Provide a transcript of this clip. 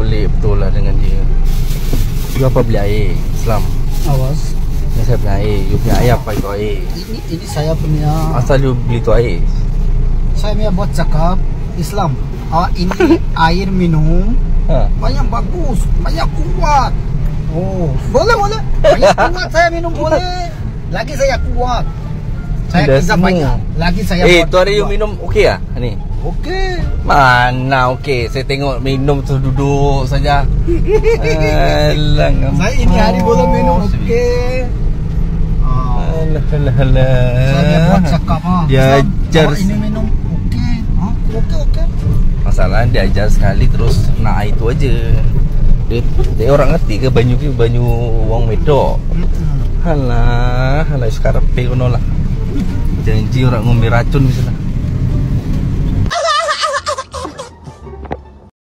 pelik betul lah dengan dia. You apa beli air Islam? Awas. Yang saya punya air. You punya air apa itu air? Ini saya punya. Asal you beli tu air? Saya punya buat cakap Islam. Ini air minum. Banyak bagus, banyak kuat. Oh, boleh. Banyak kuat saya minum boleh. Lagi saya kuat. Saya kerja banyak. Lagi saya buat. Tu hari you minum okey ah? Ni. Okey. Mana okey? Saya tengok minum tu duduk saja. Alang. Saya ini hari boleh minum okey. Alah. Saya buat cakap Dia ajar. Ini minum okey. Okey. Masalah dia ajar sekali terus nak air tu aja. Dia orang ngerti ke banyu wang medok. Halah sekarang pe kono lah. Janji orang ngombe racun misalnya.